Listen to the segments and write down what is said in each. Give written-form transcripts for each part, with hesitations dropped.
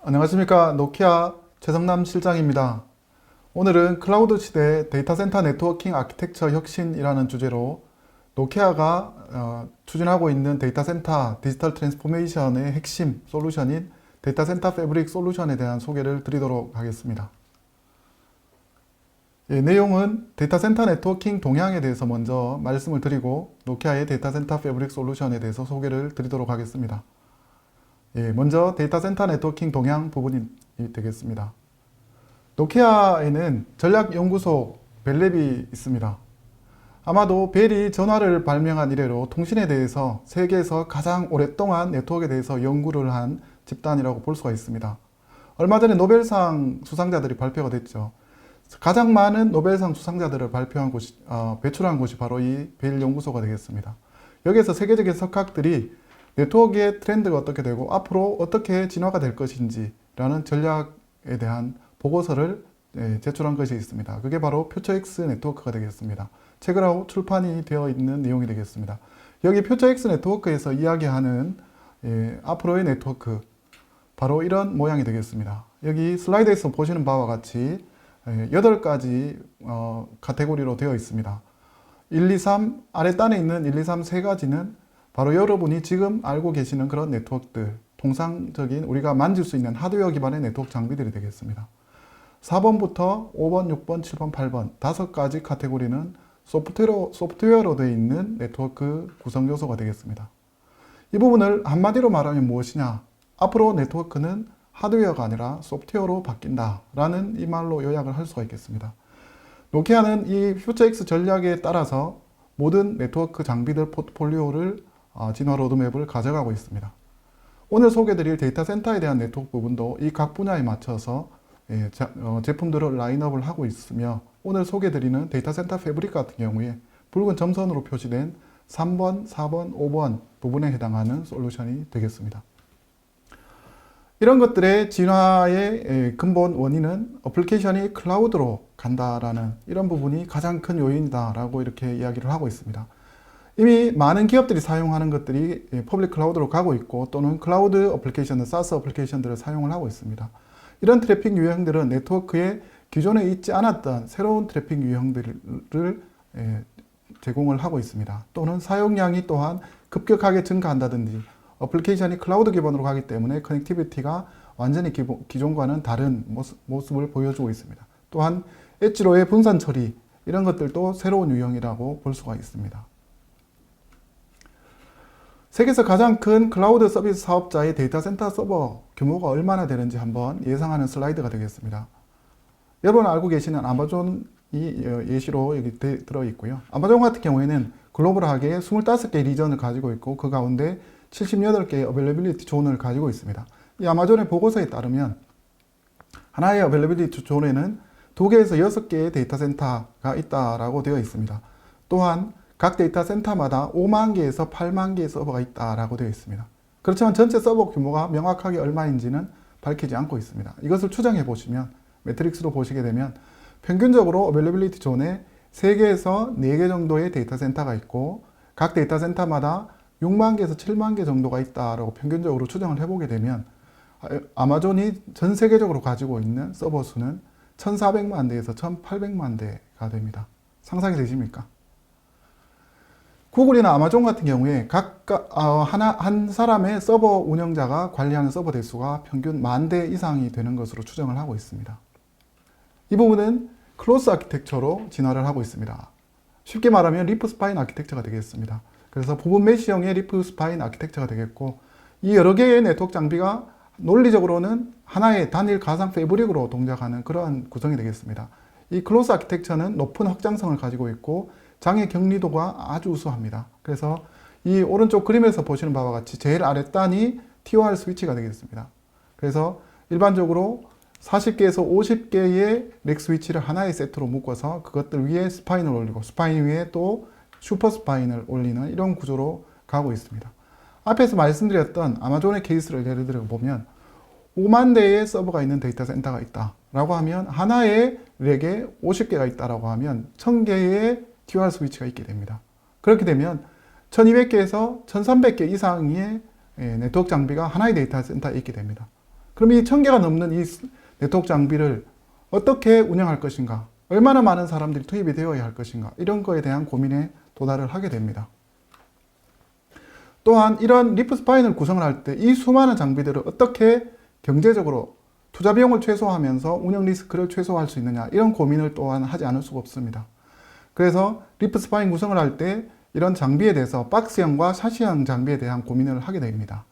안녕하십니까. 노키아 최성남 실장입니다. 오늘은 클라우드 시대 데이터 센터 네트워킹 아키텍처 혁신이라는 주제로 노키아가 추진하고 있는 데이터 센터 디지털 트랜스포메이션의 핵심 솔루션인 데이터 센터 패브릭 솔루션에 대한 소개를 드리도록 하겠습니다. 내용은 데이터 센터 네트워킹 동향에 대해서 먼저 말씀을 드리고 노키아의 데이터 센터 패브릭 솔루션에 대해서 소개를 드리도록 하겠습니다. 먼저 데이터 센터 네트워킹 동향 부분이 되겠습니다. 노키아에는 전략연구소 벨랩이 있습니다. 아마도 벨이 전화를 발명한 이래로 통신에 대해서 세계에서 가장 오랫동안 네트워크에 대해서 연구를 한 집단이라고 볼 수가 있습니다. 얼마 전에 노벨상 수상자들이 발표가 됐죠. 가장 많은 노벨상 수상자들을 배출한 곳이 바로 이 벨 연구소가 되겠습니다. 여기에서 세계적인 석학들이 네트워크의 트렌드가 어떻게 되고 앞으로 어떻게 진화가 될 것인지 라는 전략에 대한 보고서를 제출한 것이 있습니다. 그게 바로 퓨처X 네트워크가 되겠습니다. 최근에 출판이 되어 있는 내용이 되겠습니다. 여기 퓨처X 네트워크에서 이야기하는 앞으로의 네트워크, 바로 이런 모양이 되겠습니다. 여기 슬라이드에서 보시는 바와 같이 8가지 카테고리로 되어 있습니다. 1, 2, 3, 아랫단에 있는 1, 2, 3 세 가지는 바로 여러분이 지금 알고 계시는 그런 네트워크들, 통상적인 우리가 만질 수 있는 하드웨어 기반의 네트워크 장비들이 되겠습니다. 4번부터 5번, 6번, 7번, 8번 5가지 카테고리는 소프트웨어로 되어 있는 네트워크 구성 요소가 되겠습니다. 이 부분을 한마디로 말하면 무엇이냐? 앞으로 네트워크는 하드웨어가 아니라 소프트웨어로 바뀐다 라는 이 말로 요약을 할 수가 있겠습니다. 노키아는 이 퓨처X 전략에 따라서 모든 네트워크 장비들 포트폴리오를 진화 로드맵을 가져가고 있습니다. 오늘 소개드릴 데이터 센터에 대한 네트워크 부분도 이 각 분야에 맞춰서 제품들을 라인업을 하고 있으며 오늘 소개드리는 데이터 센터 패브릭 같은 경우에 붉은 점선으로 표시된 3번, 4번, 5번 부분에 해당하는 솔루션이 되겠습니다. 이런 것들의 진화의 근본 원인은 어플리케이션이 클라우드로 간다라는 이런 부분이 가장 큰 요인이다라고 이렇게 이야기를 하고 있습니다. 이미 많은 기업들이 사용하는 것들이 퍼블릭 클라우드로 가고 있고 또는 클라우드 어플리케이션들, 사스 어플리케이션들을 사용을 하고 있습니다. 이런 트래픽 유형들은 네트워크에 기존에 있지 않았던 새로운 트래픽 유형들을 제공을 하고 있습니다. 또는 사용량이 또한 급격하게 증가한다든지 어플리케이션이 클라우드 기반으로 가기 때문에 커넥티비티가 완전히 기존과는 다른 모습을 보여주고 있습니다. 또한 엣지로의 분산 처리 이런 것들도 새로운 유형이라고 볼 수가 있습니다. 세계에서 가장 큰 클라우드 서비스 사업자의 데이터 센터 서버 규모가 얼마나 되는지 한번 예상하는 슬라이드가 되겠습니다. 여러분 알고 계시는 아마존이 예시로 여기 들어 있고요. 아마존 같은 경우에는 글로벌하게 25개 리전을 가지고 있고 그 가운데 78개의 어베일러빌리티 존을 가지고 있습니다. 이 아마존의 보고서에 따르면 하나의 어베일러빌리티 존에는 2개에서 6개의 데이터 센터가 있다라고 되어 있습니다. 또한 각 데이터 센터마다 5만 개에서 8만 개의 서버가 있다라고 되어 있습니다. 그렇지만 전체 서버 규모가 명확하게 얼마인지는 밝히지 않고 있습니다. 이것을 추정해 보시면 매트릭스로 보시게 되면 평균적으로 어베일러빌리티 존에 3개에서 4개 정도의 데이터 센터가 있고 각 데이터 센터마다 6만 개에서 7만 개 정도가 있다라고 평균적으로 추정을 해보게 되면 아마존이 전 세계적으로 가지고 있는 서버 수는 1400만 대에서 1800만 대가 됩니다. 상상이 되십니까? 구글이나 아마존 같은 경우에 한 사람의 서버 운영자가 관리하는 서버 대수가 평균 10,000대 이상이 되는 것으로 추정을 하고 있습니다. 이 부분은 클로스 아키텍처로 진화를 하고 있습니다. 쉽게 말하면 리프 스파인 아키텍처가 되겠습니다. 그래서 부분 메시형의 리프 스파인 아키텍처가 되겠고 이 여러 개의 네트워크 장비가 논리적으로는 하나의 단일 가상 패브릭으로 동작하는 그러한 구성이 되겠습니다. 이 클로스 아키텍처는 높은 확장성을 가지고 있고 장애 격리도가 아주 우수합니다. 그래서 이 오른쪽 그림에서 보시는 바와 같이 제일 아랫단이 TOR 스위치가 되겠습니다. 그래서 일반적으로 40개에서 50개의 렉 스위치를 하나의 세트로 묶어서 그것들 위에 스파인을 올리고 스파인 위에 또 슈퍼 스파인을 올리는 이런 구조로 가고 있습니다. 앞에서 말씀드렸던 아마존의 케이스를 예를 들어 보면 5만 대의 서버가 있는 데이터 센터가 있다 라고 하면 하나의 렉에 50개가 있다라고 하면 1000개의 TOR 스위치가 있게 됩니다. 그렇게 되면 1200개에서 1300개 이상의 네트워크 장비가 하나의 데이터 센터에 있게 됩니다. 그럼 이 1000개가 넘는 이 네트워크 장비를 어떻게 운영할 것인가, 얼마나 많은 사람들이 투입이 되어야 할 것인가, 이런 거에 대한 고민에 도달을 하게 됩니다. 또한 이런 리프 스파인을 구성을 할 때 이 수많은 장비들을 어떻게 경제적으로 투자 비용을 최소화하면서 운영 리스크를 최소화할 수 있느냐, 이런 고민을 또한 하지 않을 수가 없습니다. 그래서 리프 스파인 구성을 할 때 이런 장비에 대해서 박스형과 샤시형 장비에 대한 고민을 하게 됩니다.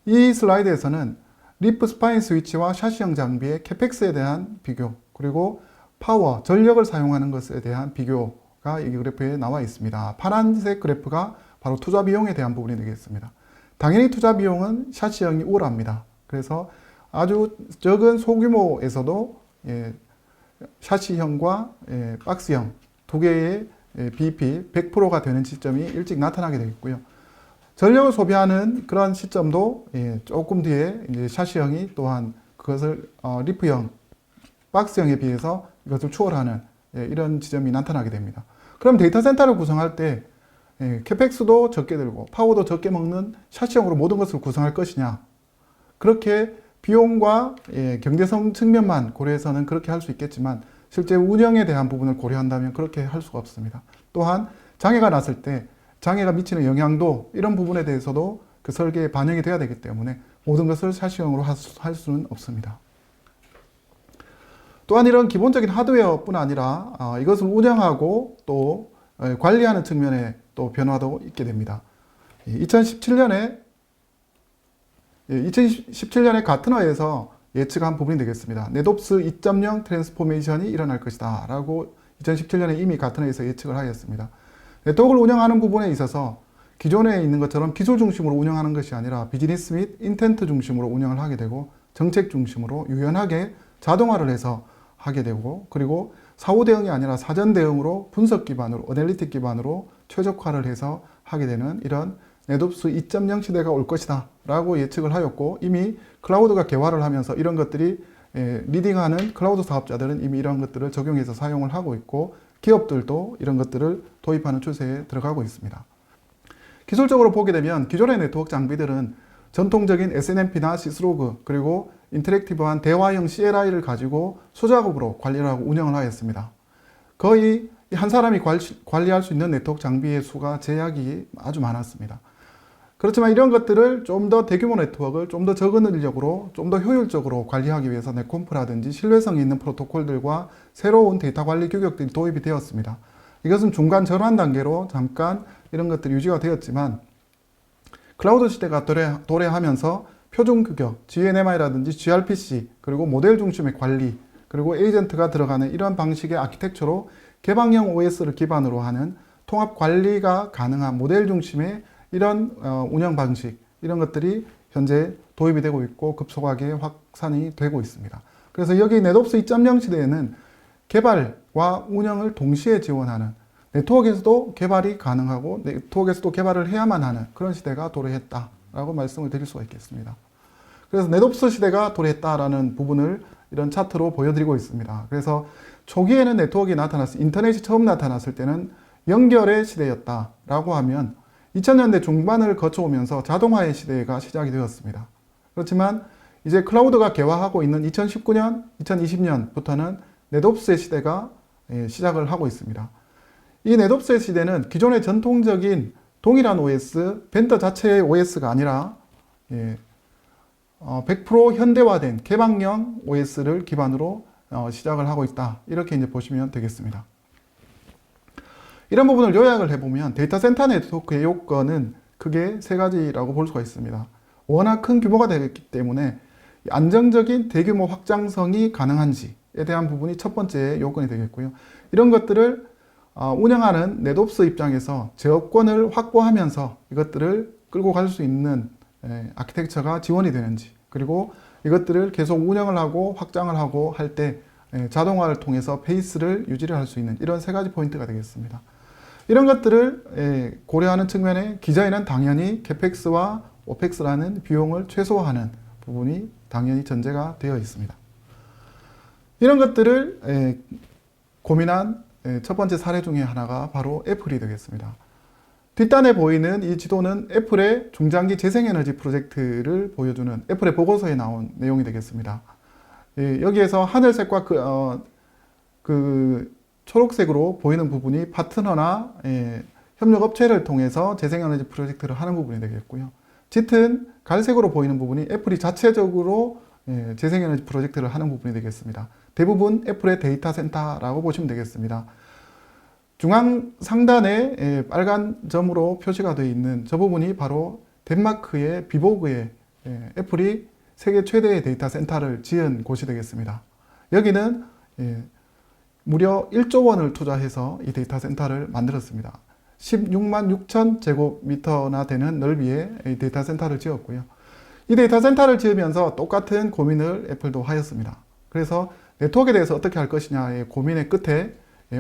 이 슬라이드에서는 리프 스파인 스위치와 샤시형 장비의 캐펙스에 대한 비교, 그리고 파워, 전력을 사용하는 것에 대한 비교가 이 그래프에 나와 있습니다. 파란색 그래프가 바로 투자 비용에 대한 부분이 되겠습니다. 당연히 투자 비용은 샤시형이 우월합니다. 그래서 아주 적은 소규모에서도 샤시형과 박스형 두 개의 BEP 100%가 되는 시점이 일찍 나타나게 되겠고요. 전력을 소비하는 그런 시점도 조금 뒤에 이제 샤시형이 또한 그것을 리프형, 박스형에 비해서 이것을 추월하는 이런 지점이 나타나게 됩니다. 그럼 데이터 센터를 구성할 때 캐펙스도 적게 들고 파워도 적게 먹는 샤시형으로 모든 것을 구성할 것이냐, 그렇게 비용과 경제성 측면만 고려해서는 그렇게 할 수 있겠지만 실제 운영에 대한 부분을 고려한다면 그렇게 할 수가 없습니다. 또한 장애가 났을 때 장애가 미치는 영향도 이런 부분에 대해서도 그 설계에 반영이 돼야 되기 때문에 모든 것을 샤시형으로 할 수는 없습니다. 또한 이런 기본적인 하드웨어뿐 아니라 이것을 운영하고 또 관리하는 측면에 또 변화도 있게 됩니다. 2017년에 가트너에서 예측한 부분이 되겠습니다. 네놉스 2.0 트랜스포메이션이 일어날 것이다 라고 2017년에 이미 가트너에서 예측을 하였습니다. 네트워크를 운영하는 부분에 있어서 기존에 있는 것처럼 기술 중심으로 운영하는 것이 아니라 비즈니스 및 인텐트 중심으로 운영을 하게 되고 정책 중심으로 유연하게 자동화를 해서 하게 되고, 그리고 사후 대응이 아니라 사전 대응으로 분석 기반으로, 어널리틱 기반으로 최적화를 해서 하게 되는 이런 네놉스 2.0 시대가 올 것이다 라고 예측을 하였고, 이미 클라우드가 개화를 하면서 이런 것들이 리딩하는 클라우드 사업자들은 이미 이런 것들을 적용해서 사용을 하고 있고, 기업들도 이런 것들을 도입하는 추세에 들어가고 있습니다. 기술적으로 보게 되면 기존의 네트워크 장비들은 전통적인 SNMP나 시스로그, 그리고 인터랙티브한 대화형 CLI를 가지고 수작업으로 관리를 하고 운영을 하였습니다. 거의 한 사람이 관리할 수 있는 네트워크 장비의 수가 제약이 아주 많았습니다. 그렇지만 이런 것들을 좀 더 대규모 네트워크를 좀 더 적은 인력으로 좀 더 효율적으로 관리하기 위해서 넷콤프라든지 신뢰성이 있는 프로토콜들과 새로운 데이터 관리 규격들이 도입이 되었습니다. 이것은 중간 전환 단계로 잠깐 이런 것들이 유지가 되었지만, 클라우드 시대가 도래하면서 표준 규격, GNMI라든지 gRPC, 그리고 모델 중심의 관리, 그리고 에이전트가 들어가는 이런 방식의 아키텍처로 개방형 OS를 기반으로 하는 통합 관리가 가능한 모델 중심의 이런 운영 방식, 이런 것들이 현재 도입이 되고 있고 급속하게 확산이 되고 있습니다. 그래서 여기 네놉스 2.0 시대에는 개발과 운영을 동시에 지원하는, 네트워크에서도 개발이 가능하고 네트워크에서도 개발을 해야만 하는 그런 시대가 도래했다라고 말씀을 드릴 수가 있겠습니다. 그래서 네놉스 시대가 도래했다라는 부분을 이런 차트로 보여드리고 있습니다. 그래서 초기에는 네트워크가 인터넷이 처음 나타났을 때는 연결의 시대였다라고 하면 2000년대 중반을 거쳐오면서 자동화의 시대가 시작이 되었습니다. 그렇지만 이제 클라우드가 개화하고 있는 2019년, 2020년부터는 네놉스의 시대가 시작을 하고 있습니다. 이 네놉스의 시대는 기존의 전통적인 동일한 OS, 벤더 자체의 OS가 아니라 100% 현대화된 개방형 OS를 기반으로 시작을 하고 있다. 이렇게 이제 보시면 되겠습니다. 이런 부분을 요약을 해보면 데이터 센터 네트워크의 요건은 크게 세 가지라고 볼 수가 있습니다. 워낙 큰 규모가 되기 때문에 안정적인 대규모 확장성이 가능한지에 대한 부분이 첫 번째 요건이 되겠고요. 이런 것들을 운영하는 네놉스 입장에서 제어권을 확보하면서 이것들을 끌고 갈 수 있는 아키텍처가 지원이 되는지, 그리고 이것들을 계속 운영을 하고 확장을 하고 할 때 자동화를 통해서 페이스를 유지를 할 수 있는 이런 세 가지 포인트가 되겠습니다. 이런 것들을 고려하는 측면에 기자에는 당연히 캐펙스와 오펙스라는 비용을 최소화하는 부분이 당연히 전제가 되어 있습니다. 이런 것들을 고민한 첫 번째 사례 중에 하나가 바로 애플이 되겠습니다. 뒷단에 보이는 이 지도는 애플의 중장기 재생에너지 프로젝트를 보여주는 애플의 보고서에 나온 내용이 되겠습니다. 예, 여기에서 하늘색과 그 초록색으로 보이는 부분이 파트너나 협력업체를 통해서 재생에너지 프로젝트를 하는 부분이 되겠고요. 짙은 갈색으로 보이는 부분이 애플이 자체적으로 재생에너지 프로젝트를 하는 부분이 되겠습니다. 대부분 애플의 데이터 센터라고 보시면 되겠습니다. 중앙 상단에 빨간 점으로 표시가 되어 있는 저 부분이 바로 덴마크의 비보그에 애플이 세계 최대의 데이터 센터를 지은 곳이 되겠습니다. 여기는 무려 1조 원을 투자해서 이 데이터 센터를 만들었습니다. 16만 6천 제곱미터나 되는 넓이의 이 데이터 센터를 지었고요. 이 데이터 센터를 지으면서 똑같은 고민을 애플도 하였습니다. 그래서 네트워크에 대해서 어떻게 할 것이냐의 고민의 끝에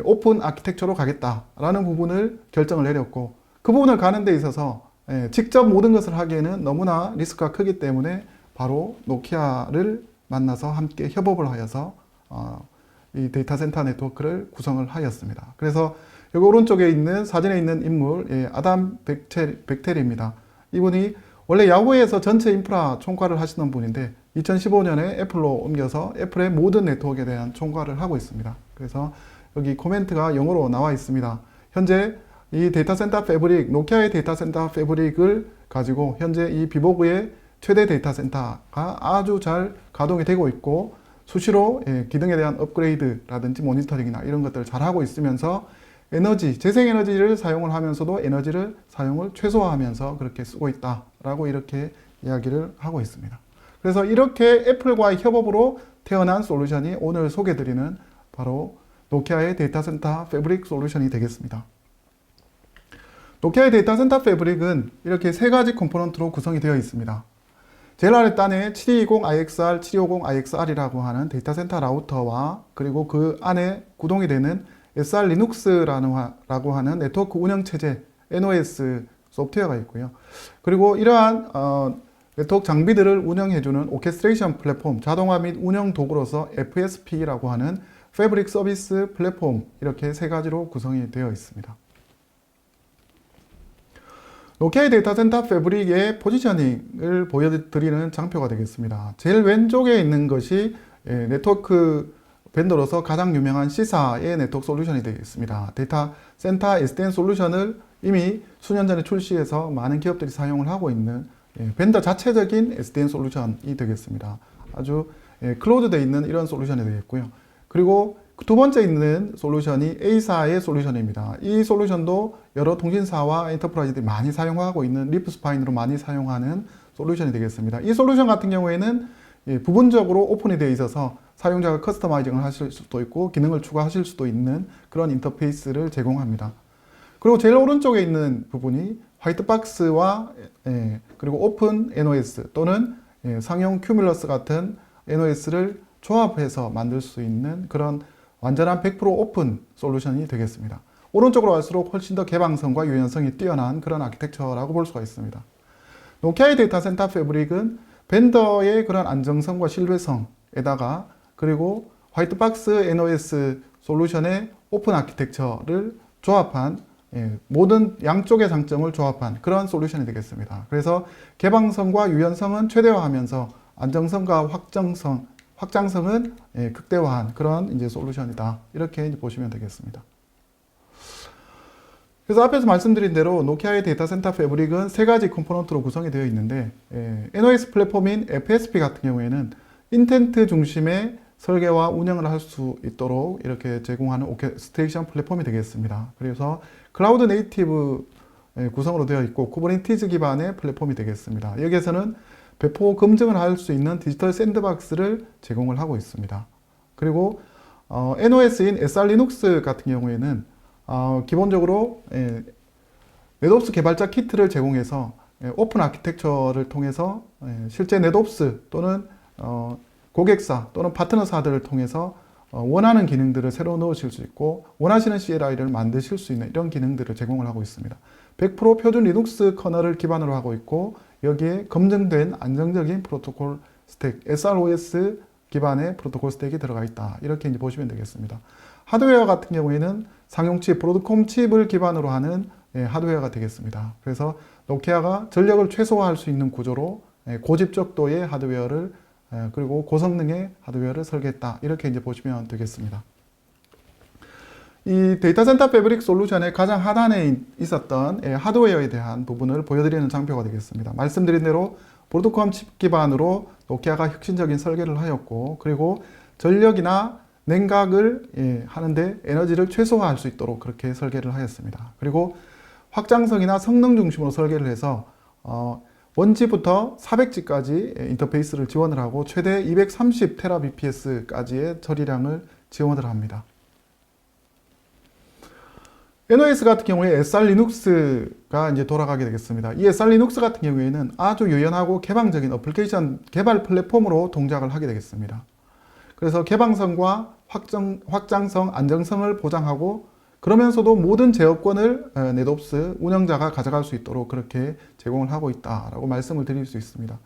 오픈 아키텍처로 가겠다라는 부분을 결정을 내렸고, 그 부분을 가는 데 있어서 직접 모든 것을 하기에는 너무나 리스크가 크기 때문에 바로 노키아를 만나서 함께 협업을 하여서 이 데이터 센터 네트워크를 구성을 하였습니다. 그래서 여기 오른쪽에 있는 사진에 있는 인물 아담 벡텔입니다. 이분이 원래 야후에서 전체 인프라 총괄을 하시는 분인데 2015년에 애플로 옮겨서 애플의 모든 네트워크에 대한 총괄을 하고 있습니다. 그래서 여기 코멘트가 영어로 나와 있습니다. 현재 이 데이터 센터 패브릭, 노키아의 데이터 센터 패브릭을 가지고 현재 이 비보그의 최대 데이터 센터가 아주 잘 가동이 되고 있고, 수시로 기능에 대한 업그레이드라든지 모니터링이나 이런 것들을 잘 하고 있으면서 재생에너지를 사용을 하면서도 에너지를 사용을 최소화하면서 그렇게 쓰고 있다라고 이렇게 이야기를 하고 있습니다. 그래서 이렇게 애플과의 협업으로 태어난 솔루션이 오늘 소개드리는 바로 노키아의 데이터 센터 패브릭 솔루션이 되겠습니다. 노키아의 데이터 센터 패브릭은 이렇게 세 가지 컴포넌트로 구성이 되어 있습니다. 제일 아래 단에 7220IXR, 7250IXR이라고 하는 데이터 센터 라우터와 그리고 그 안에 구동이 되는 SR 리눅스라고 하는 네트워크 운영체제 NOS 소프트웨어가 있고요. 그리고 이러한 네트워크 장비들을 운영해주는 오케스트레이션 플랫폼, 자동화 및 운영 도구로서 FSP라고 하는 패브릭 서비스 플랫폼, 이렇게 세 가지로 구성이 되어 있습니다. 노키아의 데이터 센터 패브릭의 포지셔닝을 보여드리는 장표가 되겠습니다. 제일 왼쪽에 있는 것이 네트워크 벤더로서 가장 유명한 C사의 네트워크 솔루션이 되겠습니다. 데이터 센터 SDN 솔루션을 이미 수년 전에 출시해서 많은 기업들이 사용을 하고 있는 벤더 자체적인 SDN 솔루션이 되겠습니다. 아주 클로즈되어 있는 이런 솔루션이 되겠고요. 그리고 두 번째 있는 솔루션이 A사의 솔루션입니다. 이 솔루션도 여러 통신사와 엔터프라이즈들이 많이 사용하고 있는 리프스파인으로 많이 사용하는 솔루션이 되겠습니다. 이 솔루션 같은 경우에는 부분적으로 오픈이 되어 있어서 사용자가 커스터마이징을 하실 수도 있고 기능을 추가하실 수도 있는 그런 인터페이스를 제공합니다. 그리고 제일 오른쪽에 있는 부분이 화이트박스와 그리고 오픈 NOS 또는 상용 큐뮬러스 같은 NOS를 조합해서 만들 수 있는 그런 완전한 100% 오픈 솔루션이 되겠습니다. 오른쪽으로 갈수록 훨씬 더 개방성과 유연성이 뛰어난 그런 아키텍처라고 볼 수가 있습니다. 노키아의 데이터 센터 패브릭은 벤더의 그런 안정성과 신뢰성에다가 그리고 화이트박스 NOS 솔루션의 오픈 아키텍처를 조합한 모든 양쪽의 장점을 조합한 그런 솔루션이 되겠습니다. 그래서 개방성과 유연성은 최대화하면서 안정성과 확장성은 극대화한 그런 이제 솔루션이다. 이렇게 이제 보시면 되겠습니다. 그래서 앞에서 말씀드린 대로 노키아의 데이터 센터 패브릭은 세 가지 컴포넌트로 구성이 되어 있는데 NOS 플랫폼인 FSP 같은 경우에는 인텐트 중심의 설계와 운영을 할 수 있도록 이렇게 제공하는 오케스트레이션 플랫폼이 되겠습니다. 그래서 클라우드 네이티브 구성으로 되어 있고 쿠버네티즈 기반의 플랫폼이 되겠습니다. 여기에서는 배포 검증을 할 수 있는 디지털 샌드박스를 제공을 하고 있습니다. 그리고 NOS인 SR 리눅스 같은 경우에는 기본적으로 넷옵스 개발자 키트를 제공해서 오픈 아키텍처를 통해서 실제 넷옵스 또는 고객사 또는 파트너사들을 통해서 원하는 기능들을 새로 넣으실 수 있고 원하시는 CLI를 만드실 수 있는 이런 기능들을 제공을 하고 있습니다. 100% 표준 리눅스 커널을 기반으로 하고 있고 여기에 검증된 안정적인 프로토콜 스택, SROS 기반의 프로토콜 스택이 들어가 있다. 이렇게 이제 보시면 되겠습니다. 하드웨어 같은 경우에는 상용칩, 브로드콤 칩을 기반으로 하는 하드웨어가 되겠습니다. 그래서 노키아가 전력을 최소화할 수 있는 구조로 고집적도의 하드웨어를 그리고 고성능의 하드웨어를 설계했다. 이렇게 이제 보시면 되겠습니다. 이 데이터 센터 패브릭 솔루션의 가장 하단에 있었던 하드웨어에 대한 부분을 보여드리는 장표가 되겠습니다. 말씀드린 대로 브로드컴 칩 기반으로 노키아가 혁신적인 설계를 하였고, 그리고 전력이나 냉각을 하는데 에너지를 최소화할 수 있도록 그렇게 설계를 하였습니다. 그리고 확장성이나 성능 중심으로 설계를 해서 1G부터 400G까지 인터페이스를 지원을 하고 최대 230Tbps까지의 처리량을 지원을 합니다. NOS 같은 경우에 SR 리눅스가 이제 돌아가게 되겠습니다. 이 SR 리눅스 같은 경우에는 아주 유연하고 개방적인 어플리케이션 개발 플랫폼으로 동작을 하게 되겠습니다. 그래서 개방성과 확장성, 안정성을 보장하고, 그러면서도 모든 제어권을 넷옵스 운영자가 가져갈 수 있도록 그렇게 제공을 하고 있다라고 말씀을 드릴 수 있습니다.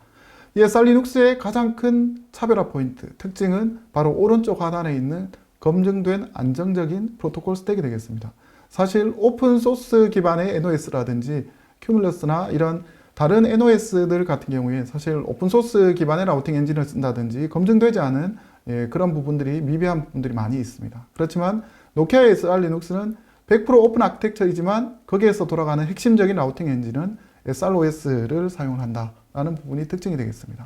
이 SR 리눅스의 가장 큰 차별화 포인트, 특징은 바로 오른쪽 하단에 있는 검증된 안정적인 프로토콜 스택이 되겠습니다. 사실 오픈소스 기반의 NOS라든지 큐뮬러스나 이런 다른 NOS들 같은 경우에 사실 오픈소스 기반의 라우팅 엔진을 쓴다든지 검증되지 않은 그런 부분들이 미비한 부분들이 많이 있습니다. 그렇지만 노키아의 SR 리눅스는 100% 오픈 아키텍처이지만 거기에서 돌아가는 핵심적인 라우팅 엔진은 SROS를 사용을 한다라는 부분이 특징이 되겠습니다.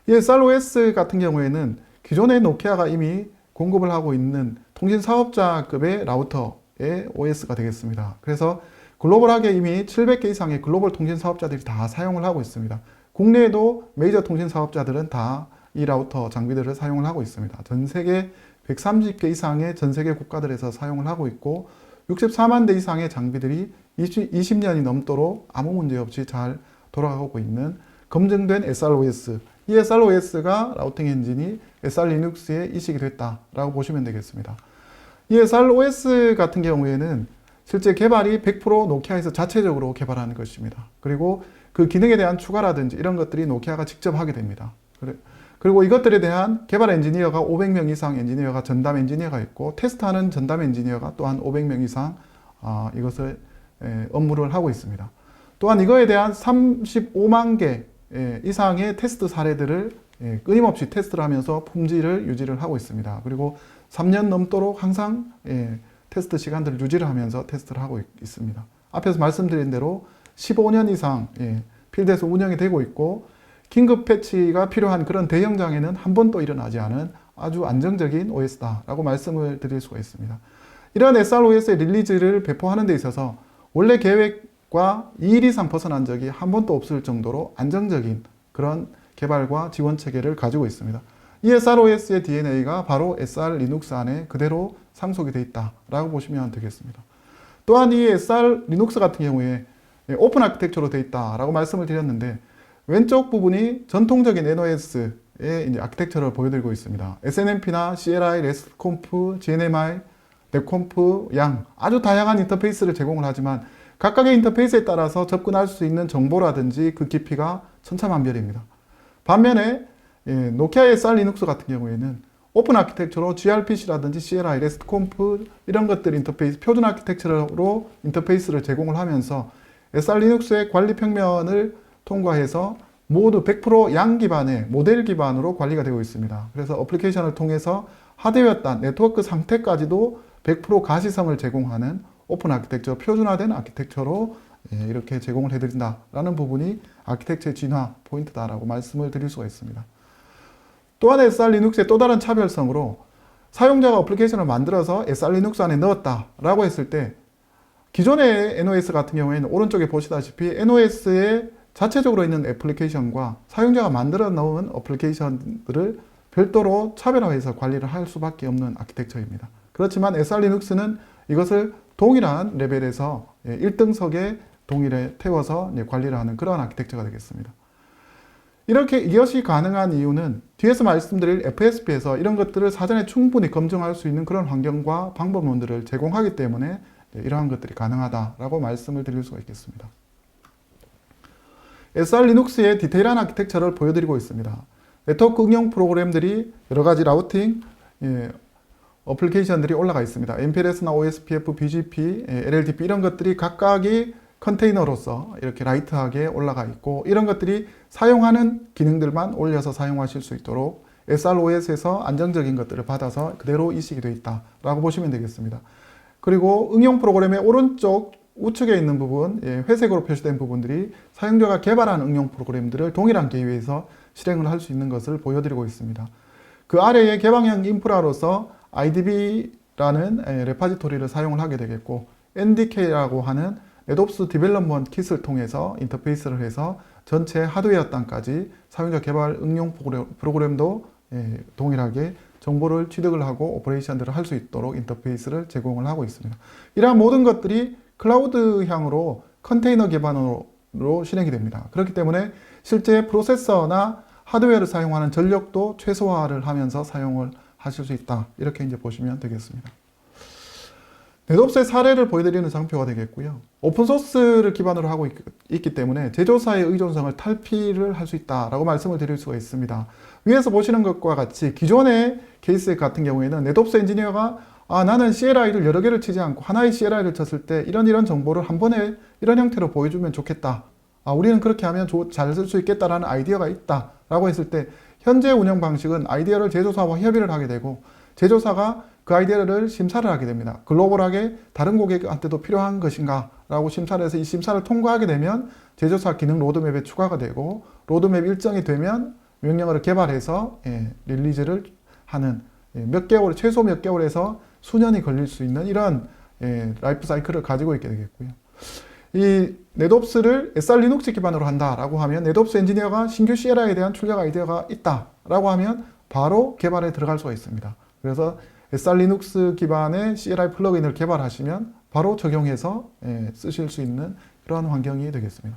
이 SROS 같은 경우에는 기존의 노키아가 이미 공급을 하고 있는 통신 사업자급의 라우터의 OS가 되겠습니다. 그래서 글로벌하게 이미 700개 이상의 글로벌 통신 사업자들이 다 사용을 하고 있습니다. 국내에도 메이저 통신 사업자들은 다 이 라우터 장비들을 사용을 하고 있습니다. 전 세계 130개 이상의 전 세계 국가들에서 사용을 하고 있고, 64만 대 이상의 장비들이 20년이 넘도록 아무 문제 없이 잘 돌아가고 있는 검증된 SROS. 이 SROS가 라우팅 엔진이 SR 리눅스에 이식이 됐다라고 보시면 되겠습니다. 이 SROS 같은 경우에는 실제 개발이 100% 노키아에서 자체적으로 개발하는 것입니다. 그리고 그 기능에 대한 추가라든지 이런 것들이 노키아가 직접 하게 됩니다. 그리고 이것들에 대한 개발 엔지니어가 500명 이상 엔지니어가 전담 엔지니어가 있고, 테스트하는 전담 엔지니어가 또한 500명 이상 이것을 업무를 하고 있습니다. 또한 이거에 대한 35만 개 이상의 테스트 사례들을 끊임없이 테스트를 하면서 품질을 유지를 하고 있습니다. 그리고 3년 넘도록 항상 테스트 시간들을 유지를 하면서 테스트를 하고 있습니다. 앞에서 말씀드린 대로 15년 이상 필드에서 운영이 되고 있고, 긴급 패치가 필요한 그런 대형 장애는 한 번도 일어나지 않은 아주 안정적인 OS다라고 말씀을 드릴 수가 있습니다. 이런 SROS의 릴리즈를 배포하는 데 있어서 원래 계획과 2일 이상 벗어난 적이 한 번도 없을 정도로 안정적인 그런 개발과 지원 체계를 가지고 있습니다. 이 SROS의 DNA가 바로 SR 리눅스 안에 그대로 상속이 되어 있다라고 보시면 되겠습니다. 또한 이 SR 리눅스 같은 경우에 오픈 아키텍처로 되어 있다라고 말씀을 드렸는데, 왼쪽 부분이 전통적인 NOS의 이제 아키텍처를 보여드리고 있습니다. SNMP나 CLI, RESTconf, GNMI, 넷conf 양 아주 다양한 인터페이스를 제공을 하지만 각각의 인터페이스에 따라서 접근할 수 있는 정보라든지 그 깊이가 천차만별입니다. 반면에 노키아의 SR 리눅스 같은 경우에는 오픈 아키텍처로 gRPC라든지 CLI, RESTconf 이런 것들 인터페이스, 표준 아키텍처로 인터페이스를 제공을 하면서 SR 리눅스의 관리 평면을 통과해서 모두 100% 양 기반의 모델 기반으로 관리가 되고 있습니다. 그래서 어플리케이션을 통해서 하드웨어 단 네트워크 상태까지도 100% 가시성을 제공하는 오픈 아키텍처, 표준화된 아키텍처로 이렇게 제공을 해드린다라는 부분이 아키텍처의 진화 포인트다라고 말씀을 드릴 수가 있습니다. 또한 SR 리눅스의 또 다른 차별성으로 사용자가 어플리케이션을 만들어서 SR 리눅스 안에 넣었다라고 했을 때, 기존의 NOS 같은 경우에는 오른쪽에 보시다시피 NOS에 자체적으로 있는 애플리케이션과 사용자가 만들어 놓은 어플리케이션들을 별도로 차별화해서 관리를 할 수밖에 없는 아키텍처입니다. 그렇지만 SR 리눅스는 이것을 동일한 레벨에서 1등석에 동일에 태워서 관리를 하는 그런 아키텍처가 되겠습니다. 이것이 가능한 이유는 뒤에서 말씀드릴 FSP에서 이런 것들을 사전에 충분히 검증할 수 있는 그런 환경과 방법론들을 제공하기 때문에 이러한 것들이 가능하다라고 말씀을 드릴 수가 있겠습니다. SR 리눅스의 디테일한 아키텍처를 보여드리고 있습니다. 네트워크 응용 프로그램들이 여러 가지 라우팅, 어플리케이션들이 올라가 있습니다. MPLS나 OSPF, BGP, LLDP 이런 것들이 각각이 컨테이너로서 이렇게 라이트하게 올라가 있고, 이런 것들이 사용하는 기능들만 올려서 사용하실 수 있도록 SROS에서 안정적인 것들을 받아서 그대로 이식이 되어 있다라고 보시면 되겠습니다. 그리고 응용 프로그램의 오른쪽 우측에 있는 부분, 회색으로 표시된 부분들이 사용자가 개발한 응용 프로그램들을 동일한 계획에서 실행을 할 수 있는 것을 보여드리고 있습니다. 그 아래에 개방형 인프라로서 IDB라는 레파지토리를 사용을 하게 되겠고, NDK라고 하는 네트워크 디벨롭먼트 킷을 통해서 인터페이스를 해서 전체 하드웨어 단까지 사용자 개발 응용 프로그램도 동일하게 정보를 취득을 하고 오퍼레이션들을 할 수 있도록 인터페이스를 제공을 하고 있습니다. 이러한 모든 것들이 클라우드향으로 컨테이너 기반으로 실행이 됩니다. 그렇기 때문에 실제 프로세서나 하드웨어를 사용하는 전력도 최소화를 하면서 사용을 하실 수 있다. 이렇게 이제 보시면 되겠습니다. 네트워크의 사례를 보여드리는 장표가 되겠고요. 오픈소스를 기반으로 하고 있기 때문에 제조사의 의존성을 탈피를 할 수 있다라고 말씀을 드릴 수가 있습니다. 위에서 보시는 것과 같이 기존의 케이스 같은 경우에는 네트워크 엔지니어가 나는 CLI를 여러 개를 치지 않고 하나의 CLI를 쳤을 때 이런 정보를 한 번에 이런 형태로 보여주면 좋겠다. 우리는 그렇게 하면 잘 쓸 수 있겠다라는 아이디어가 있다 라고 했을 때, 현재 운영 방식은 아이디어를 제조사와 협의를 하게 되고 제조사가 그 아이디어를 심사를 하게 됩니다. 글로벌하게 다른 고객한테도 필요한 것인가 라고 심사를 해서 이 심사를 통과하게 되면 제조사 기능 로드맵에 추가가 되고, 로드맵 일정이 되면 명령어를 개발해서 릴리즈를 하는, 몇 개월, 최소 몇 개월에서 수년이 걸릴 수 있는 이런 라이프 사이클을 가지고 있게 되겠고요. 이 네트워크를 SR 리눅스 기반으로 한다라고 하면, 네트워크 엔지니어가 신규 CLI에 대한 출력 아이디어가 있다라고 하면 바로 개발에 들어갈 수가 있습니다. 그래서 SR 리눅스 기반의 CLI 플러그인을 개발하시면 바로 적용해서 쓰실 수 있는 그런 환경이 되겠습니다.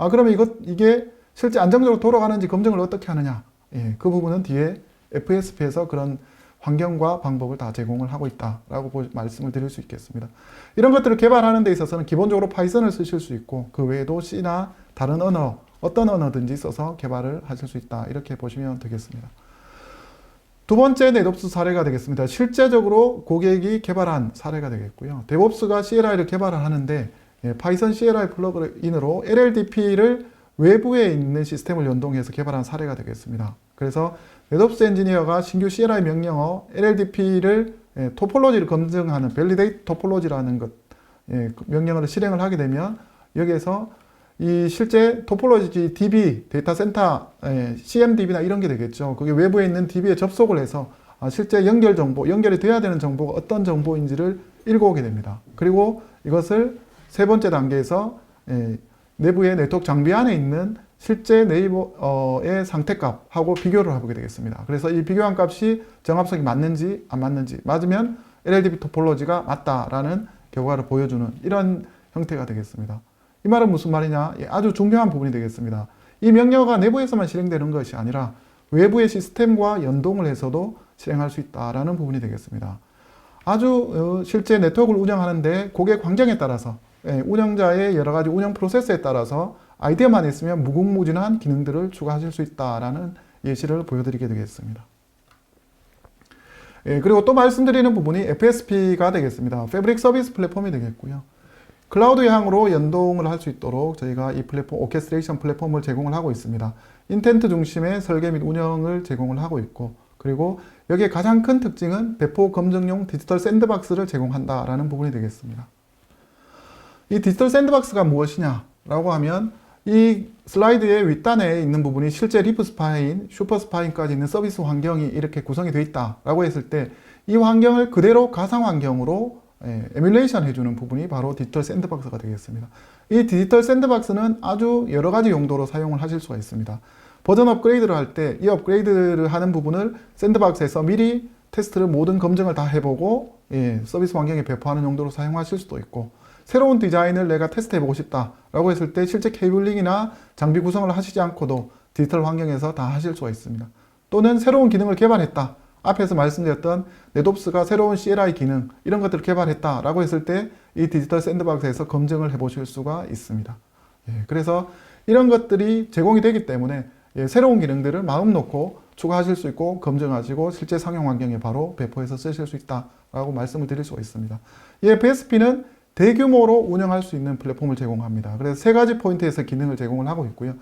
그러면 이게 실제 안정적으로 돌아가는지 검증을 어떻게 하느냐? 그 부분은 뒤에 FSP에서 그런 환경과 방법을 다 제공을 하고 있다라고 말씀을 드릴 수 있겠습니다. 이런 것들을 개발하는 데 있어서는 기본적으로 파이썬을 쓰실 수 있고, 그 외에도 C나 다른 언어, 어떤 언어든지 써서 개발을 하실 수 있다. 이렇게 보시면 되겠습니다. 두 번째 네트워크 사례가 되겠습니다. 실제적으로 고객이 개발한 사례가 되겠고요. 데브옵스가 CLI를 개발을 하는데 파이썬 CLI 플러그인으로 LLDP를 외부에 있는 시스템을 연동해서 개발한 사례가 되겠습니다. 그래서 네트워크 엔지니어가 신규 CLI 명령어 LLDP를 토폴로지를 검증하는 밸리데이트 토폴로지라는 것 명령어를 실행을 하게 되면, 여기에서 이 실제 토폴로지 DB, 데이터 센터, CMDB나 이런 게 되겠죠. 그게 외부에 있는 DB에 접속을 해서 실제 연결이 돼야 되는 정보가 어떤 정보인지를 읽어오게 됩니다. 그리고 이것을 세 번째 단계에서 내부의 네트워크 장비 안에 있는 실제 네이버의 상태값하고 비교를 해보게 되겠습니다. 그래서 이 비교한 값이 정합성이 맞는지 안 맞는지, 맞으면 LLDP 토폴로지가 맞다라는 결과를 보여주는 이런 형태가 되겠습니다. 이 말은 무슨 말이냐? 아주 중요한 부분이 되겠습니다. 이 명령어가 내부에서만 실행되는 것이 아니라 외부의 시스템과 연동을 해서도 실행할 수 있다라는 부분이 되겠습니다. 아주 실제 네트워크를 운영하는데 고객 환경에 따라서, 운영자의 여러 가지 운영 프로세스에 따라서 아이디어만 있으면 무궁무진한 기능들을 추가하실 수 있다라는 예시를 보여드리게 되겠습니다. 그리고 또 말씀드리는 부분이 FSP가 되겠습니다. 패브릭 서비스 플랫폼이 되겠고요. 클라우드향으로 연동을 할 수 있도록 저희가 이 플랫폼, 오케스트레이션 플랫폼을 제공을 하고 있습니다. 인텐트 중심의 설계 및 운영을 제공을 하고 있고, 그리고 여기에 가장 큰 특징은 대포 검증용 디지털 샌드박스를 제공한다라는 부분이 되겠습니다. 이 디지털 샌드박스가 무엇이냐라고 하면, 이 슬라이드의 윗단에 있는 부분이 실제 리프 스파인, 슈퍼 스파인까지 있는 서비스 환경이 이렇게 구성이 되어 있다라고 했을 때, 이 환경을 그대로 가상 환경으로 에뮬레이션 해주는 부분이 바로 디지털 샌드박스가 되겠습니다. 이 디지털 샌드박스는 아주 여러 가지 용도로 사용을 하실 수가 있습니다. 버전 업그레이드를 할 때 이 업그레이드를 하는 부분을 샌드박스에서 미리 테스트를 모든 검증을 다 해보고 서비스 환경에 배포하는 용도로 사용하실 수도 있고, 새로운 디자인을 내가 테스트해보고 싶다라고 했을 때 실제 케이블링이나 장비 구성을 하시지 않고도 디지털 환경에서 다 하실 수가 있습니다. 또는 새로운 기능을 개발했다. 앞에서 말씀드렸던 네트워크가 새로운 CLI 기능 이런 것들을 개발했다라고 했을 때 이 디지털 샌드박스에서 검증을 해보실 수가 있습니다. 그래서 이런 것들이 제공이 되기 때문에 새로운 기능들을 마음 놓고 추가하실 수 있고 검증하시고 실제 상용 환경에 바로 배포해서 쓰실 수 있다라고 말씀을 드릴 수가 있습니다. 이 FSP는 대규모로 운영할 수 있는 플랫폼을 제공합니다. 그래서 세 가지 포인트에서 기능을 제공을 하고 있고요.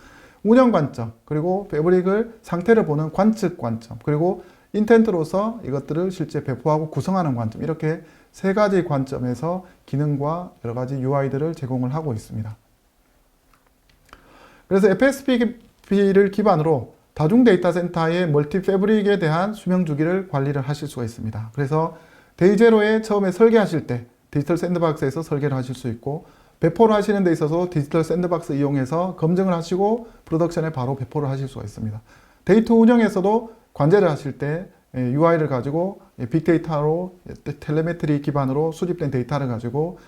운영 관점, 그리고 패브릭을 상태를 보는 관측 관점, 그리고 인텐트로서 이것들을 실제 배포하고 구성하는 관점, 이렇게 세 가지 관점에서 기능과 여러 가지 UI들을 제공을 하고 있습니다. 그래서 FSP를 기반으로 다중 데이터 센터의 멀티 패브릭에 대한 수명 주기를 관리를 하실 수가 있습니다. 그래서 데이제로에 처음에 설계하실 때 디지털 샌드박스에서 설계를 하실 수 있고, 배포를 하시는 데 있어서 디지털 샌드박스 이용해서 검증을 하시고 프로덕션에 바로 배포를 하실 수가 있습니다. 데이터 운영에서도 관제를 하실 때 UI를 가지고 빅데이터로 텔레메트리 기반으로 수집된 데이터를 가지고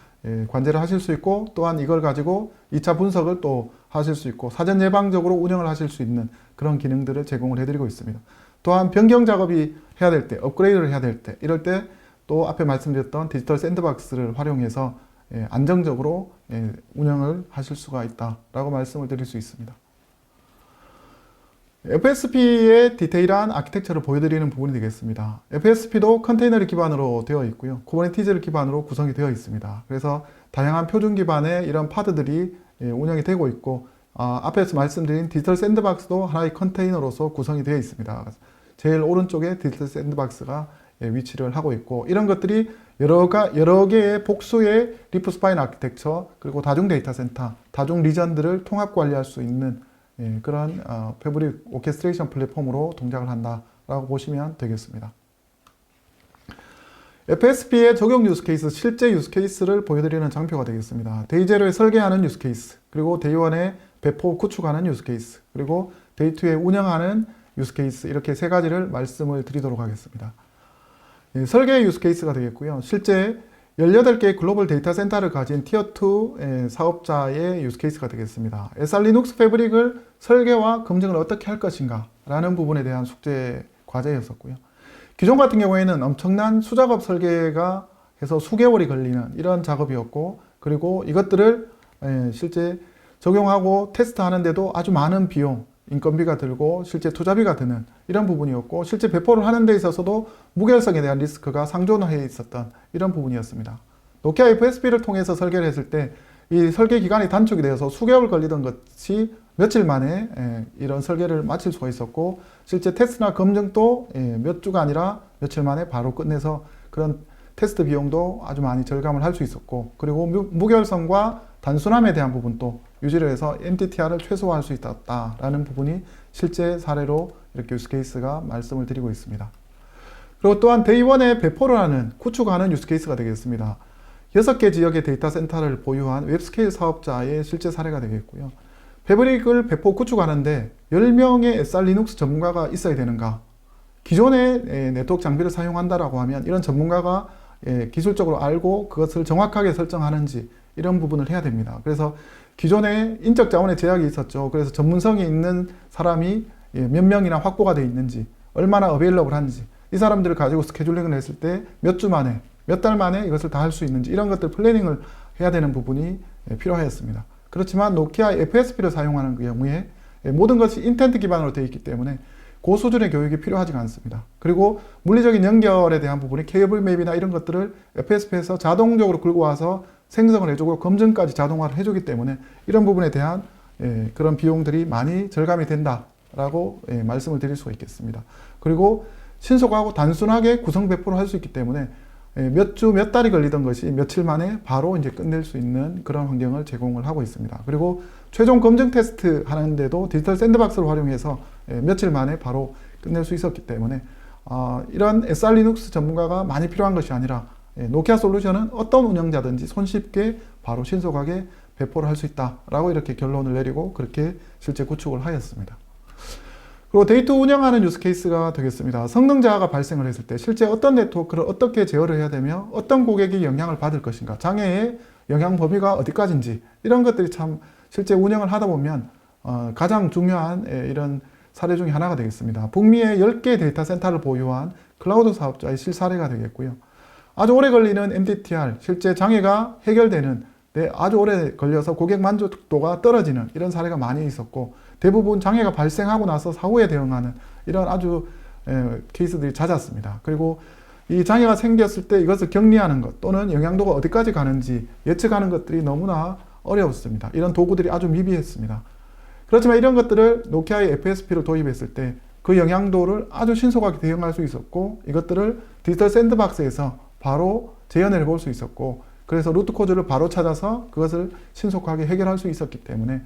관제를 하실 수 있고, 또한 이걸 가지고 2차 분석을 또 하실 수 있고 사전 예방적으로 운영을 하실 수 있는 그런 기능들을 제공을 해드리고 있습니다. 또한 변경 작업이 해야 될 때, 업그레이드를 해야 될 때, 이럴 때 또 앞에 말씀드렸던 디지털 샌드박스를 활용해서 안정적으로 운영을 하실 수가 있다라고 말씀을 드릴 수 있습니다. FSP의 디테일한 아키텍처를 보여드리는 부분이 되겠습니다. FSP도 컨테이너를 기반으로 되어 있고요. 쿠버네티즈를 기반으로 구성이 되어 있습니다. 그래서 다양한 표준 기반의 이런 파드들이 운영이 되고 있고, 앞에서 말씀드린 디지털 샌드박스도 하나의 컨테이너로서 구성이 되어 있습니다. 제일 오른쪽에 디지털 샌드박스가 위치를 하고 있고, 이런 것들이 여러 개의 복수의 리프 스파인 아키텍처, 그리고 다중 데이터 센터, 다중 리전들을 통합 관리할 수 있는 그런 패브릭 오케스트레이션 플랫폼으로 동작을 한다라고 보시면 되겠습니다. FSP의 적용 유스케이스, 실제 유스케이스를 보여드리는 장표가 되겠습니다. 데이제로에 설계하는 유스케이스, 그리고 데이1에 배포 구축하는 유스케이스, 그리고 데이2에 운영하는 유스케이스, 이렇게 세 가지를 말씀을 드리도록 하겠습니다. 설계 유스케이스가 되겠고요. 실제 18개의 글로벌 데이터 센터를 가진 티어2 사업자의 유스케이스가 되겠습니다. SR 리눅스 패브릭을 설계와 검증을 어떻게 할 것인가 라는 부분에 대한 숙제 과제였었고요. 기존 같은 경우에는 엄청난 수작업 설계가 해서 수개월이 걸리는 이런 작업이었고, 그리고 이것들을 실제 적용하고 테스트하는데도 아주 많은 비용, 인건비가 들고 실제 투자비가 드는 이런 부분이었고, 실제 배포를 하는 데 있어서도 무결성에 대한 리스크가 상존해 있었던 이런 부분이었습니다. 노키아 FSP를 통해서 설계를 했을 때 이 설계 기간이 단축이 되어서 수개월 걸리던 것이 며칠 만에 이런 설계를 마칠 수가 있었고, 실제 테스트나 검증도 몇 주가 아니라 며칠 만에 바로 끝내서 그런 테스트 비용도 아주 많이 절감을 할 수 있었고, 그리고 무결성과 단순함에 대한 부분도 유지를 해서 MTTR을 최소화할 수 있었다라는 부분이 실제 사례로 이렇게 유스케이스가 말씀을 드리고 있습니다. 그리고 또한 데이1에 배포를 하는, 구축하는 유스케이스가 되겠습니다. 6개 지역의 데이터 센터를 보유한 웹스케일 사업자의 실제 사례가 되겠고요. 패브릭을 배포 구축하는데 10명의 SR 리눅스 전문가가 있어야 되는가? 기존의 네트워크 장비를 사용한다라고 하면 이런 전문가가 기술적으로 알고 그것을 정확하게 설정하는지, 이런 부분을 해야 됩니다. 그래서 기존에 인적 자원의 제약이 있었죠. 그래서 전문성이 있는 사람이 몇 명이나 확보가 되어 있는지, 얼마나 어베일러블한지, 이 사람들을 가지고 스케줄링을 했을 때 몇 주 만에, 몇 달 만에 이것을 다 할 수 있는지, 이런 것들 플래닝을 해야 되는 부분이 필요하였습니다. 그렇지만 노키아 FSP를 사용하는 경우에 모든 것이 인텐트 기반으로 되어 있기 때문에 고수준의 교육이 필요하지가 않습니다. 그리고 물리적인 연결에 대한 부분이 케이블 맵이나 이런 것들을 FSP에서 자동적으로 끌고 와서 생성을 해주고 검증까지 자동화를 해주기 때문에 이런 부분에 대한 그런 비용들이 많이 절감이 된다라고 말씀을 드릴 수가 있겠습니다. 그리고 신속하고 단순하게 구성 배포를 할 수 있기 때문에 몇 주, 몇 달이 걸리던 것이 며칠 만에 바로 이제 끝낼 수 있는 그런 환경을 제공을 하고 있습니다. 그리고 최종 검증 테스트 하는데도 디지털 샌드박스를 활용해서 며칠 만에 바로 끝낼 수 있었기 때문에 이런 SR 리눅스 전문가가 많이 필요한 것이 아니라 노키아 솔루션은 어떤 운영자든지 손쉽게 바로 신속하게 배포를 할 수 있다라고 이렇게 결론을 내리고 그렇게 실제 구축을 하였습니다. 그리고 데이터 운영하는 유스케이스가 되겠습니다. 성능 저하가 발생을 했을 때 실제 어떤 네트워크를 어떻게 제어를 해야 되며 어떤 고객이 영향을 받을 것인가, 장애의 영향 범위가 어디까지인지, 이런 것들이 참 실제 운영을 하다 보면 가장 중요한 이런 사례 중에 하나가 되겠습니다. 북미의 10개 데이터 센터를 보유한 클라우드 사업자의 실사례가 되겠고요. 아주 오래 걸리는 MTTR, 실제 장애가 해결되는 아주 오래 걸려서 고객 만족도가 떨어지는 이런 사례가 많이 있었고, 대부분 장애가 발생하고 나서 사후에 대응하는 이런 아주 케이스들이 잦았습니다. 그리고 이 장애가 생겼을 때 이것을 격리하는 것 또는 영향도가 어디까지 가는지 예측하는 것들이 너무나 어려웠습니다. 이런 도구들이 아주 미비했습니다. 그렇지만 이런 것들을 노키아의 FSP를 도입했을 때 그 영향도를 아주 신속하게 대응할 수 있었고 이것들을 디지털 샌드박스에서 바로 재현을 해볼 수 있었고 그래서 루트 코즈를 바로 찾아서 그것을 신속하게 해결할 수 있었기 때문에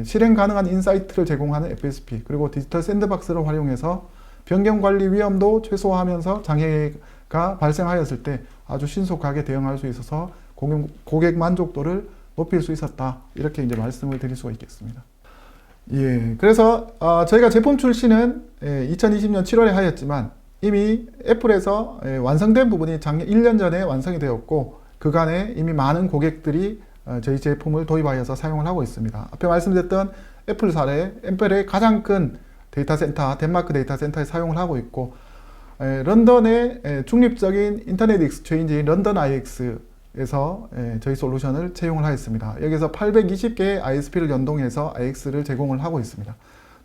실행 가능한 인사이트를 제공하는 FSP 그리고 디지털 샌드박스를 활용해서 변경 관리 위험도 최소화하면서 장애가 발생하였을 때 아주 신속하게 대응할 수 있어서 고객 만족도를 높일 수 있었다. 이렇게 이제 말씀을 드릴 수가 있겠습니다. 예, 그래서 저희가 제품 출시는 2020년 7월에 하였지만 이미 애플에서 완성된 부분이 작년 1년 전에 완성이 되었고 그간에 이미 많은 고객들이 저희 제품을 도입하여서 사용을 하고 있습니다. 앞에 말씀드렸던 애플 사례, 애플의 가장 큰 데이터 센터, 덴마크 데이터 센터에 사용을 하고 있고 런던의 중립적인 인터넷 익스체인지인 런던 IX에서 저희 솔루션을 채용을 하였습니다. 여기서 820개의 ISP를 연동해서 IX를 제공을 하고 있습니다.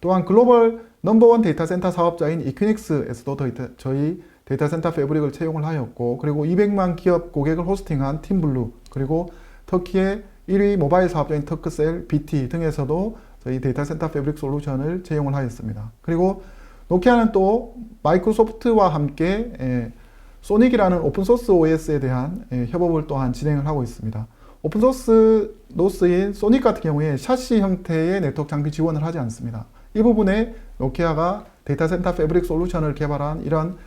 또한 글로벌 넘버원 데이터 센터 사업자인 이퀴닉스에서도 저희 데이터 센터 패브릭을 채용을 하였고 그리고 200만 기업 고객을 호스팅한 팀블루 그리고 터키의 1위 모바일 사업자인 터크셀, BT 등에서도 저희 데이터 센터 패브릭 솔루션을 채용을 하였습니다. 그리고 노키아는 또 마이크로소프트와 함께 소닉이라는 오픈소스 OS에 대한 협업을 또한 진행을 하고 있습니다. 오픈소스 노스인 소닉 같은 경우에 샤시 형태의 네트워크 장비 지원을 하지 않습니다. 이 부분에 노키아가 데이터 센터 패브릭 솔루션을 개발한 이런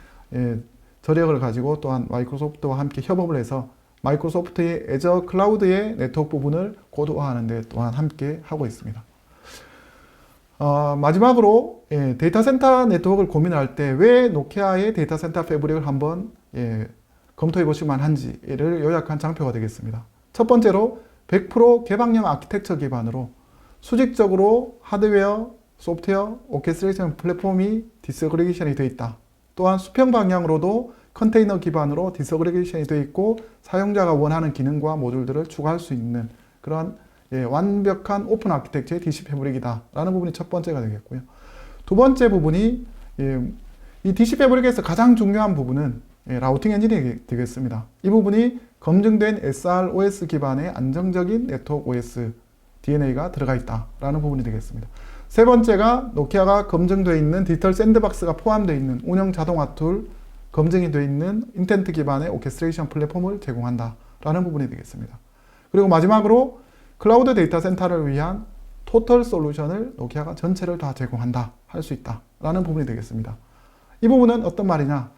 저력을 가지고 또한 마이크로소프트와 함께 협업을 해서 마이크로소프트의 애저 클라우드의 네트워크 부분을 고도화하는 데 또한 함께 하고 있습니다. 마지막으로 데이터 센터 네트워크를 고민할 때 왜 노키아의 데이터 센터 패브릭을 한번 검토해 보실만 한지를 요약한 장표가 되겠습니다. 첫 번째로 100% 개방형 아키텍처 기반으로 수직적으로 하드웨어, 소프트웨어, 오케스트레이션 플랫폼이 디스그리게이션이 되어 있다. 또한 수평 방향으로도 컨테이너 기반으로 디스그리게이션이 되어 있고 사용자가 원하는 기능과 모듈들을 추가할 수 있는 그런 완벽한 오픈 아키텍처의 DC 패브릭이다 라는 부분이 첫 번째가 되겠고요. 두 번째 부분이 이 DC 패브릭에서 가장 중요한 부분은 라우팅 엔진이 되겠습니다. 이 부분이 검증된 SROS 기반의 안정적인 네트워크 OS DNA가 들어가 있다 라는 부분이 되겠습니다. 세 번째가 노키아가 검증되어 있는 디지털 샌드박스가 포함되어 있는 운영 자동화 툴 검증이 되어 있는 인텐트 기반의 오케스트레이션 플랫폼을 제공한다 라는 부분이 되겠습니다. 그리고 마지막으로 클라우드 데이터 센터를 위한 토털 솔루션을 노키아가 전체를 다 제공한다 할 수 있다 라는 부분이 되겠습니다. 이 부분은 어떤 말이냐,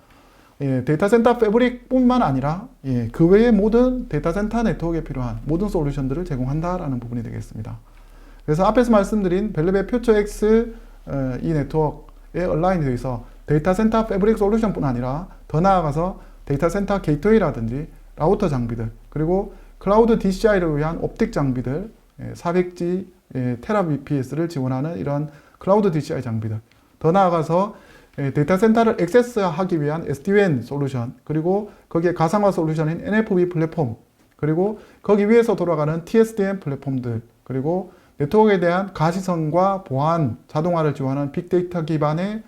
데이터 센터 패브릭 뿐만 아니라 그 외의 모든 데이터 센터 네트워크에 필요한 모든 솔루션들을 제공한다 라는 부분이 되겠습니다. 그래서 앞에서 말씀드린 벨벳 퓨처 X 이 네트워크에 얼라인이 되어 있어 데이터 센터 패브릭 솔루션 뿐 아니라 더 나아가서 데이터 센터 게이트웨이라든지 라우터 장비들 그리고 클라우드 DCI를 위한 옵틱 장비들 400G 테라BPS를 지원하는 이런 클라우드 DCI 장비들 더 나아가서 데이터 센터를 액세스하기 위한 SD-WAN 솔루션 그리고 거기에 가상화 솔루션인 NFV 플랫폼 그리고 거기 위에서 돌아가는 TSDN 플랫폼들 그리고 네트워크에 대한 가시성과 보안, 자동화를 지원하는 빅데이터 기반의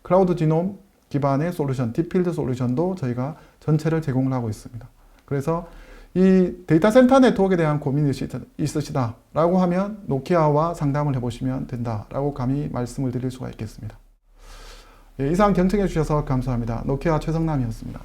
클라우드 지놈 기반의 솔루션, 딥필드 솔루션도 저희가 전체를 제공을 하고 있습니다. 그래서 이 데이터 센터 네트워크에 대한 고민이 있으시다 라고 하면 노키아와 상담을 해보시면 된다 라고 감히 말씀을 드릴 수가 있겠습니다. 이상 경청해 주셔서 감사합니다. 노키아 최성남이었습니다.